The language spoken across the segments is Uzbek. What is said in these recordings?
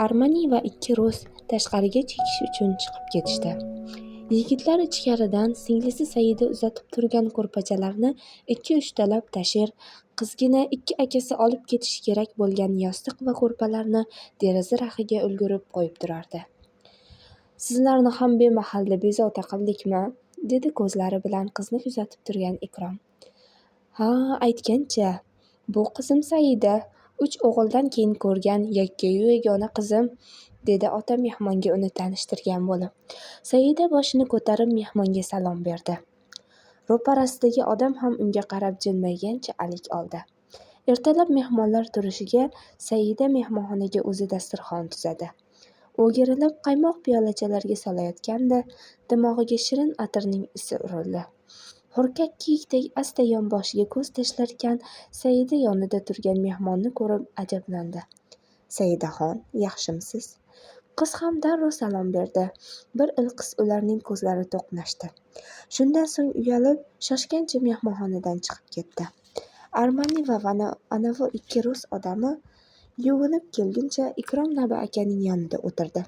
Armani va ikki rus tashqariga chekish uchun chiqib ketishdi. Yigitlar ichkaridan singlisi Saida uzatib turgan ko'rpachalarni 2-3 tashir, qizgina ikki akasi olib ketishi kerak bo'lgan yostiq va ko'rpalarni deraza raxiga ulgurib qo'yib turardi. "Sizlarni ham bemahalda bezovta qildikmi?" dedi ko'zlari bilan qizni kuzatib turgan Ikrom. "Ha, aytgancha, bu qizim Saida, 3 o'g'ildan keyin ko'rgan yakkayu yagona qizim", dedi ota mehmonga uni tanishtirgan bo'lib. Saida boshini ko'tarib mehmonga salom berdi. Ro'parasidagi odam ham unga qarab jilmaygancha alik oldi. Ertalab mehmonlar turishiga Saida mehmonxonaga o'zi dasturxon tuzadi. O'girilib qaymoq piyolachalarga solayotganda dimog'iga shirin atirning isi urildi. Hurkak kiyikdek asta yonboshiga ko'z tashlarkan, Saida yonida turgan mehmonni ko'rib ajablandi. "Saidaxon, yaxshimisiz?" Qiz ham darrov salom berdi. Bir ilqis ularning ko'zlari to'qnashdi. Shundan so'ng uyalib, shoshgancha mehmonxonadan chiqib ketdi. Armani va anavi ikki rus odami yuvinib kelguncha Ikrom Nabi akaning yonida o'tirdi.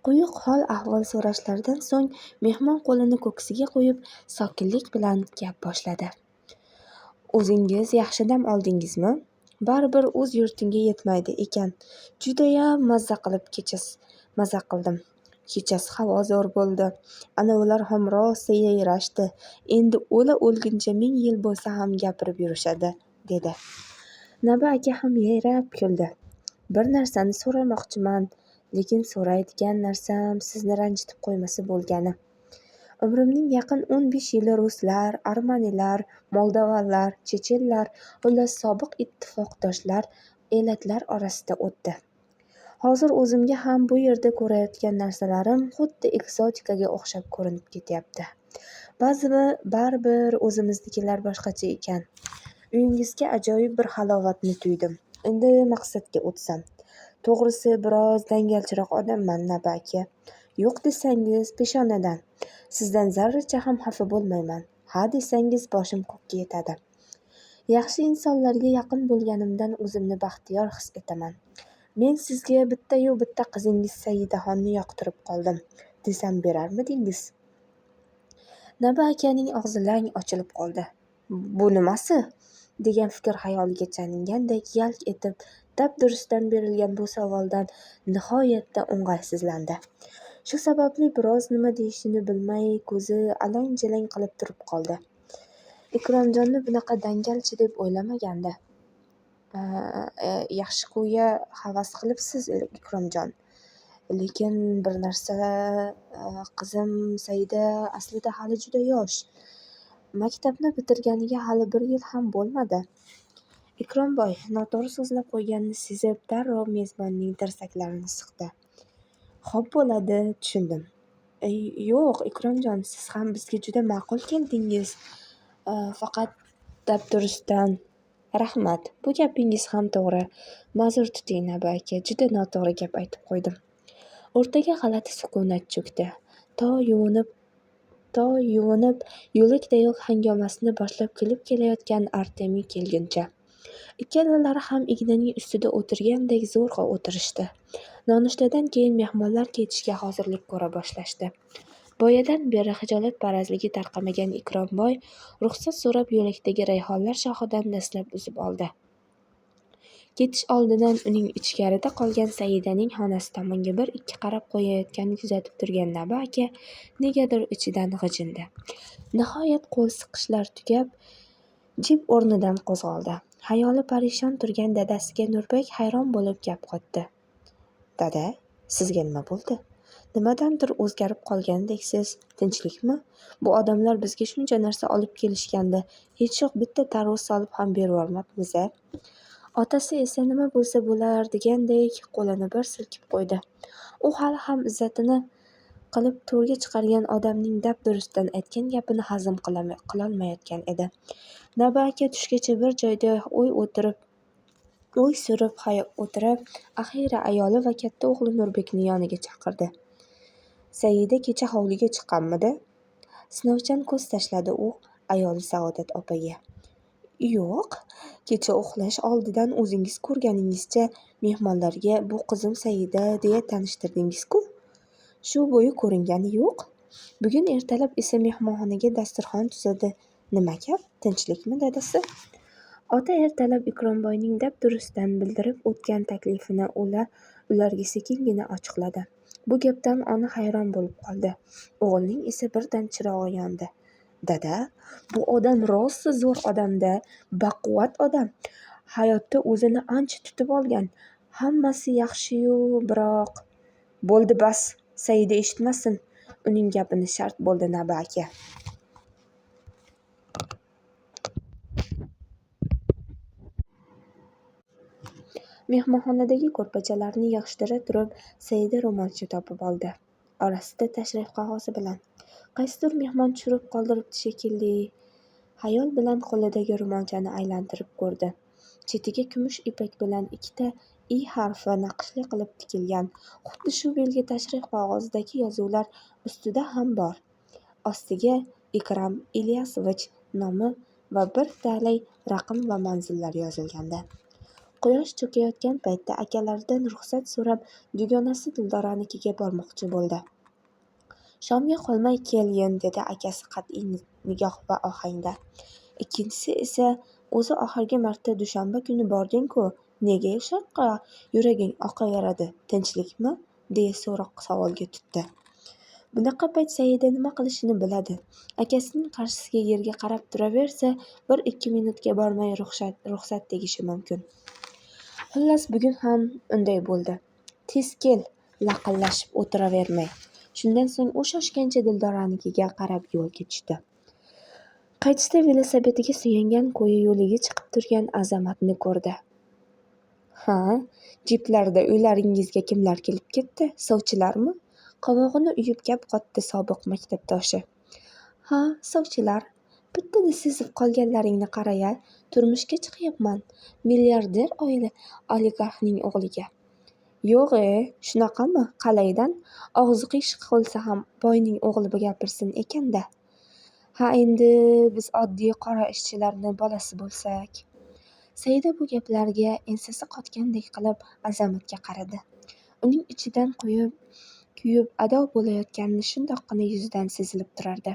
Quyuq hol-ahvol so'rashlaridan so'ng mehmon qo'lini ko'ksiga qo'yib, sokinlik bilan gap boshladi. "O'zingiz yaxshi dam oldingizmi? Baribir o'z yurtingga yetmaydi ekan. Judayam maza qildim. Kechasi havo zo'r bo'ldi. Anavilar ham rosa yayrashdi. Endi o'lguncha 1000 yil bo'lsa ham gapirib yurishadi", dedi. Nabi aka ham yayrab kuldi. "Bir narsani so'ramoqchiman, lekin so'raydigan narsam sizni ranjitib qo'ymasa bo'lgani. Umrimning yaqin 15 yili ruslar, armanilar, moldovanlar, chechenlar, xullas sobiq ittifoqdoshlar, elatlar orasida o'tdi. Hozir o'zimga ham bu yerda ko'rayotgan narsalarim xuddi eksotikaga o'xshab ko'rinib ketyapti. Baribir o'zimiznikilar boshqacha ekan. Uyingizga ajoyib bir halovatni tuydim. Endi maqsadga o'tsam. To'g'risi, biroz dangalchiroq odamman, Nabi aka. Yo'q desangiz peshonadan. Sizdan zarracha ham xafa bo'lmayman. Ha desangiz boshim ko'kka yetadi. Yaxshi insonlarga yaqin bo'lganimdan o'zimni baxtiyor his etaman. Men sizga bitta-yu bitta qizingiz Saidaxonni yoqtirib qoldim, desam berarmidingiz?" Nabi akaning og'zi lang ochilib qoldi. "Bu nimasi?" degan fikr xayoliga chalingandek yalk etib, dabdurustdan berilgan bu savoldan nihoyatda o'ng'aysizlandi. Shu sababli biroz nima deyishini bilmay ko'zi alang-jalang qilib turib qoldi. Ikromjonni bunaqa dangalchi deb o'ylamagandi. Yaxshi-ku-ya, havas qilibsiz, Ikromjon. Lekin bir narsa, qizim Saida aslida hali juda yosh. Maktabni bitirganiga hali 1 yil ham bo'lmadi." Ikromboy noto'g'ri so'zlab qo'yganini sezib, darrov mezbonning tirsaklarini siqdi. "Xo'p bo'ladi, tushundim. Yo'q, Ikromjon, siz ham bizga juda ma'qul keldingiz. Faqat dabdurustdan. Rahmat, bu gapingiz ham to'g'ri. Ma'zur tuting, Nabi aka, juda noto'g'ri gap aytib qo'ydim." O'rtaga g'alati sukunat cho'kdi. To yuvinib yo'lakdayoq hangomasini boshlab kelib kelayotgan Artemiy kelguncha. Ikkalalari ham ignaning ustida o'tirgandek zo'rg'a o'tirishdi. Nonushtadan keyin mehmonlar ketishga hozirlik ko'ra boshlashdi. Boyadan beri hijolatparazligi tarqamagan Ikromboy ruxsat so'rab yo'lakdagi rayhonlar shoxidan dastlab uzib oldi. Ketish oldidan uning ichkarida qolgan Saidaning xonasi tomonga bir-ikki qarab qo'yayotganini kuzatib turgan Nabi aka negadir ichidan g'ijindi. Nihoyat qo'l siqishlar tugab, jim o'rnidan qo'zg'oldi. Xayoli parishon turgan dadasiga Nurbek hayron bo'lib gap qotdi. "Dada, sizga nima bo'ldi? Nimadandir o'zgarib qolgandeksiz. Tinchlikmi? Bu odamlar bizga shuncha narsa olib kelishganda hech yo'q bitta tarvuz solib ham bervormabmiz-a?" Otasi esa nima bo'lsa bo'lar degandek qo'lini bir silkib qo'ydi. U hali ham izzatini qilib to'rga chiqargan odamning dabdurustdan aytgan gapini hazm qilolmayotgan edi. Nabi aka tushgacha bir joyda o'y surib o'tirib, axiyri ayoli va katta o'g'li Nurbekni yoniga chaqirdi. "Saida kecha hovliga chiqqanmidi?" Sinovchan ko'z tashladi u ayoli Saodat opaga. Yo'q, kecha uxlash oldidan o'zingiz ko'rganingizcha mehmonlarga bu qizim Saida deya tanishtirdingiz-ku. Shu bo'yi ko'ringani yo'q. Bugun ertalab esa mehmonxonaga dasturxon tuzadi. Nima gap, tinchlikmi dadasi? Ota ertalab Ikromboyning dabdurustdan bildirib o'tgan taklifini ularga sekingina ochiqladi. Bu gapdan ona hayron bo'lib qoldi. O'g'ilning esa birdan chirog'i yondi. Dada, bu odam rosa zo'r odam-da, baquvvat odam. Hayotda o'zini ancha tutib olgan. Hammasi yaxshi-yu, biroq... Bo'ldi bas, Saida eshitmasin. Uning gapini shart bo'ldi Naba aka. Mehmonxonadagi ko'rpachalarni yig'ishtira turib, Saida ro'molcha topib oldi. Orasida tashrif qog'ozi bilan. Qaysidir mehmon tushirib qoldiribdi shekilli. Xayol bilan qo'lidagi ro'molchani aylantirib ko'rdi. Chetiga kumush ipak bilan ikkita I harfi naqshli qilib tikilgan. Xuddi shu belgi tashrif qog'ozidagi yozuvlar ustida ham bor. Ostiga Ikram Ilyasovich nomi va bir talay raqam va manzillar yozilgandi. Quyosh cho'kayotgan paytda akalaridan ruxsat so'rab, dugonasi Dildoranikiga bormoqchi bo'ldi. Shomga qolmay kelgin, dedi akasi qat'iy nigoh va ohangda. Ikkinchisi esa, o'zi oxirgi marta dushanba kuni bording-ku, nega o'sha yoqqa yuraging oqaveradi, tinchlikmi? deya so'roq savolga tutdi. Bunaqa payt Saida nima qilishini biladi. Akasining qarshisiga yerga qarab turaversa, 1-2 minutga bormay ruxsat tegishi mumkin. Xullas, bugun ham unday bo'ldi. Tez kel, laqillashib o'tiravermay. Shundan so'ng u shoshgancha Dildoranikiga qarab yo'lga tushdi. Qaytishda velosipediga suyangan ko'yi yo'liga chiqib turgan Azamatni ko'rdi. Ha, jiplarda uylaringizga kimlar kelib ketdi? Sovchilarmi? Qovog'ini uyib gap qotdi sobiq maktabdoshi. Ha, sovchilar. Bittada sezib qolganlaringni qara-ya, turmushga chiqyapman. Milliarder oila oligarxning o'g'liga. Yo'g', shunaqami? Qalaydan? Og'zi qiyshiq bo'lsa ham boyning o'g'li gapirsin ekan-da. Ha, endi biz oddiy qora ishchilarni bolasi bo'lsak. Saida bu gaplarga ensasi qotgandek qilib Azamatga qaradi. Uning ichidan kuyib ado bo'layotgani shundoqqina yuzidan sezilib turardi.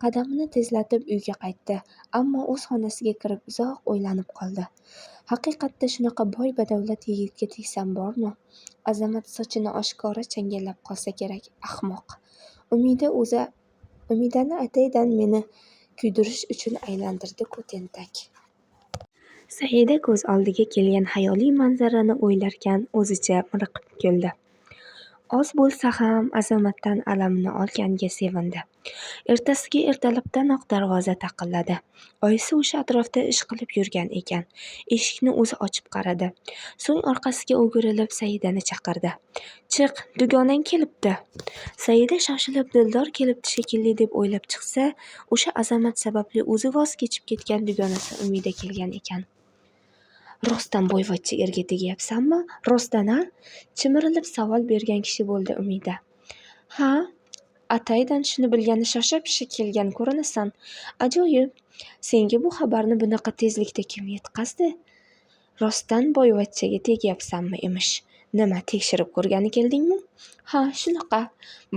Qadamini tezlatib uyga qaytdi, ammo o'z xonasiga kirib uzoq o'ylanib qoldi. Haqiqatda shunaqa boy badavlat yigitga tegsam bormi? Azamat sochini oshkora changallab qolsa kerak, ahmoq. Umidani ataydan meni kuydirish uchun aylantirdi-ku tentak. Saida ko'z oldiga kelgan xayoliy manzarani o'ylarkan o'zicha miriqib kuldi. Oz bo'lsa ham Azamatdan alamini olganiga sevindi. Ertasiga ertalabdanoq darvoza taqilladi. Oyisi o'sha atrofda ish qilib yurgan ekan. Eshikni o'zi ochib qaradi. So'ng orqasiga o'girilib Saidani chaqirdi. Chiq, dugonang kelibdi. Saida shoshilib Dildor kelibdi shekilli deb o'ylab chiqsa, o'sha Azamat sababli o'zi voz kechib ketgan dugonasi Umida kelgan ekan. Rostdan boyvachcha erga tegyapsanmi? Rostdan-a? Chimirilib savol bergan kishi bo'ldi Umida. Ha, ataydan shuni bilgani shosha-pisha kelgan ko'rinasan. Ajoyib. Senga bu xabarni bunaqa tezlikda kim yetkazdi? Rostdan boyvachchaga tegyapsanmi emish? Nima, tekshirib ko'rgani keldingmi? Ha, shunaqa.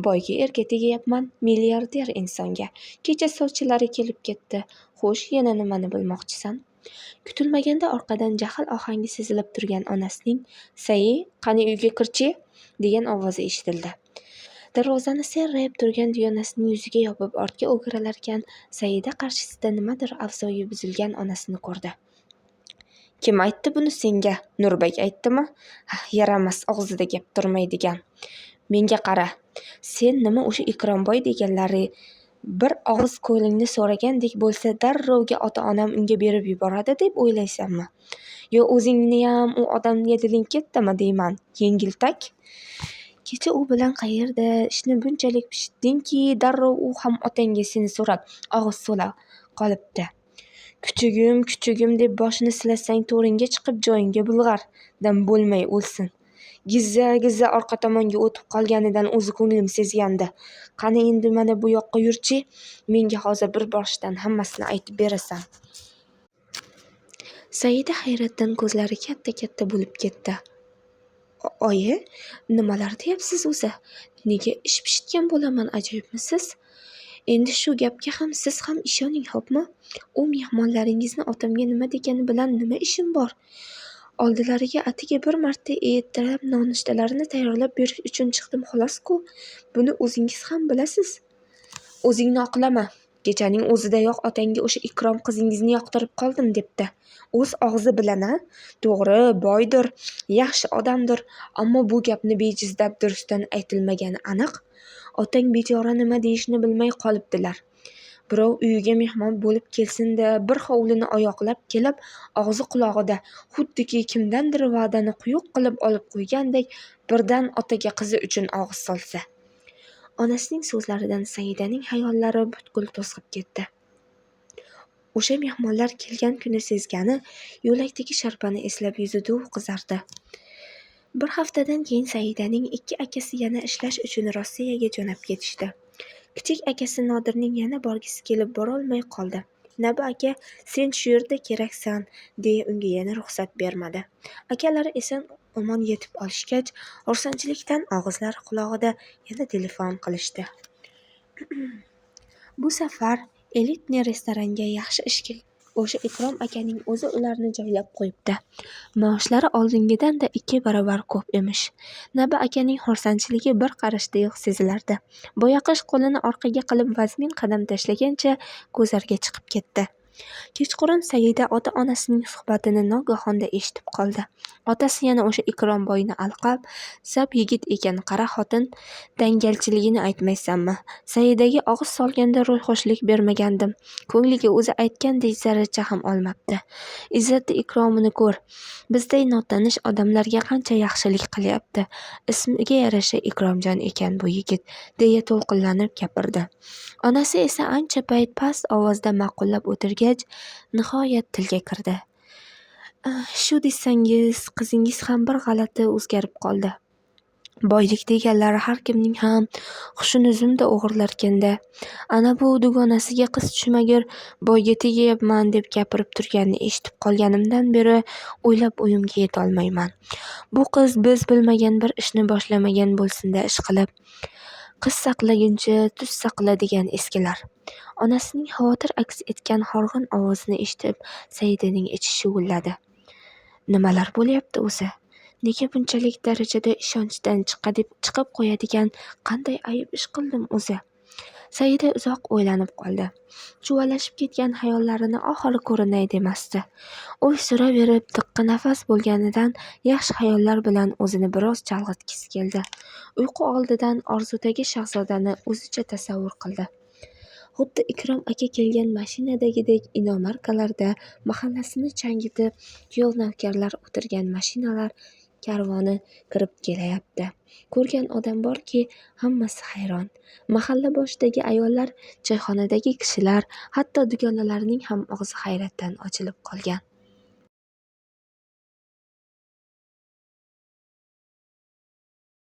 Boyga erga tegyapman, milliarder insonga. Kecha sovchilari kelib ketdi. Xo'sh, yana nimani bilmoqchisan? Kutilmaganda orqadan jahl ohangi sezilib turgan onasining "Sai, qani uyga kirchi" degan ovozi eshitildi. Darvozani serrayib turgan dugonasining yuziga yopib ortga o'girilarkan, Saida qarshisida nimadir avzoyi buzilgan onasini ko'rdi. Kim aytdi buni senga? Nurbek aytdimi? Yaramas, og'zida gap turmaydigan. Menga qara. Sen nima o'sha Ikromboy deganlari bir og'iz ko'ylingni so'ragandek bo'lsa darrovga ota-onam unga berib yuboradi deb o'ylaysanmi? Yo o'zingniyam u odamga diling ketdimi deyman, yengiltak. Kecha u bilan qayerda ishni bunchalik pishitdingki, darrov u ham otangga seni so'rab og'iz so'la qolibdi. Kuchugim deb boshini silasang to'ringga chiqib joyingga bulg'ar, dam bo'lmay o'lsin. Gizza orqa tomonga o'tib qolganidan o'zi ko'nglim sezgandi. Qani endi mana bu yoqqa yurchi, menga hozir bir borishdan hammasini aytib berasan. Saida hayratdan ko'zlari katta-katta bo'lib ketdi. Oyi, nimalar deyapsiz o'zi? Nega ish pishitgan bo'laman, ajoyibmisiz? Endi shu gapga ham siz ham ishoning, xo'pmi? U mehmonlaringizni otamga nima degani bilan nima ishim bor? Oldilariga atigi bir marta ertalab nonushtalarini tayyorlab berish uchun chiqdim xolos-ku. Buni o'zingiz ham bilasiz. O'zingni oqlama. Kechaning o'zidayoq otangga o'sha Ikrom qizingizni yoqtirib qoldim debdi. O'z og'zi bilan-a? To'g'ri, boydir, yaxshi odamdir, ammo bu gapni bejizdab durustdan aytilmagani aniq. Otang bechora nima deyishni bilmay qolibdilar. Birov uyiga mehmon bo'lib kelsin-da, bir hovlini oyoqlab kelib, og'zi qulog'ida xuddiki kimdandir va'dani quyuq qilib olib qo'ygandek birdan otaga qizi uchun og'iz solsa. Onasining so'zlaridan Saidaning xayollari butkul to'zg'ib ketdi. O'sha mehmonlar kelgan kuni sezgani, yo'lakdagi sharpani eslab yuzi duv qizardi. Bir haftadan keyin Saidaning ikki akasi yana ishlash uchun Rossiyaga jo'nab ketishdi. Kichik akasi Nodirning yana borgisi kelib borolmay qoldi. Nabi aka, sen shu yerda keraksan, deya unga yana ruxsat bermadi. Akalari eson omon yetib olishgach, xursandchilikdan og'izlari qulog'ida yana telefon qilishdi. Bu safar elitniy restoranga yaxshi ishga o'sha Ikrom akaning o'zi ularni joylab qo'yibdi. Maoshlari oldingidanda 2 barobar ko'p emish. Nabi akaning xursandchiligi bir qarashdayoq sezilardi. Boyaqish qo'lini orqaga qilib vazmin qadam tashlagancha ko'zarga chiqib ketdi. Kechqurun Saida ota-onasining suhbatini nogohonda eshitib qoldi. Otasi yana o'sha Ikrom boyni alqab, "Sab yigit ekan, qara xotin, dangalchiligini aytmaysanmi? Saidaga og'iz solganda ro'yxo'shlik bermagandim. Ko'ngliga o'zi aytgandek zarracha ham olmabdi. Izzati ikromini ko'r. Bizday notanish odamlarga qancha yaxshilik qilyapti. Ismiga yarasha Ikromjon ekan bu yigit", deya to'lqinlanib gapirdi. Onasi esa ancha payt past ovozda ma'qullab o'tirgach, nihoyat tilga kirdi. "Shu desangiz, qizingiz ham bir g'alati o'zgarib qoldi. Boylik deganlari har kimning ham hushini zumda o'g'irlarkanda. Ana bu dugonasiga qiz tushmagur boyga tegayapman deb gapirib turganini eshitib qolganimdan beri o'ylab o'yimga yetolmayman. Bu qiz biz bilmagan bir ishni boshlamagan bo'lsin-da ish qilib. Qiz saqlaguncha tuz saqla degan eskilar." Onasining xavotir aks etgan horg'in ovozini eshitib, Saidaning ichi shuvulladi. Nimalar bo'lyapti o'zi? Nega bunchalik darajada ishonchdan chiqib qo'yadigan qanday ayib ish qildim o'zi? Saida uzoq o'ylanib qoldi. Chuvalashib ketgan xayollarini oxiri ko'rinay demasdi. O'y suraverib, tiqqa nafas bo'lganidan yaxshi xayollar bilan o'zini biroz chalg'itgisi keldi. Uyqu oldidan orzudagi shahzodani o'zicha tasavvur qildi. Xuddi Ikrom aka kelgan mashinadagidek inomarkalarda mahallasini changitib, kuyov navkarlar o'tirgan mashinalar karvoni kirib kelayapti. Ko'rgan odam borki, hammasi hayron. Mahalla boshidagi ayollar, choyxonadagi kishilar, hatto dugonalarning ham og'zi hayratdan ochilib qolgan.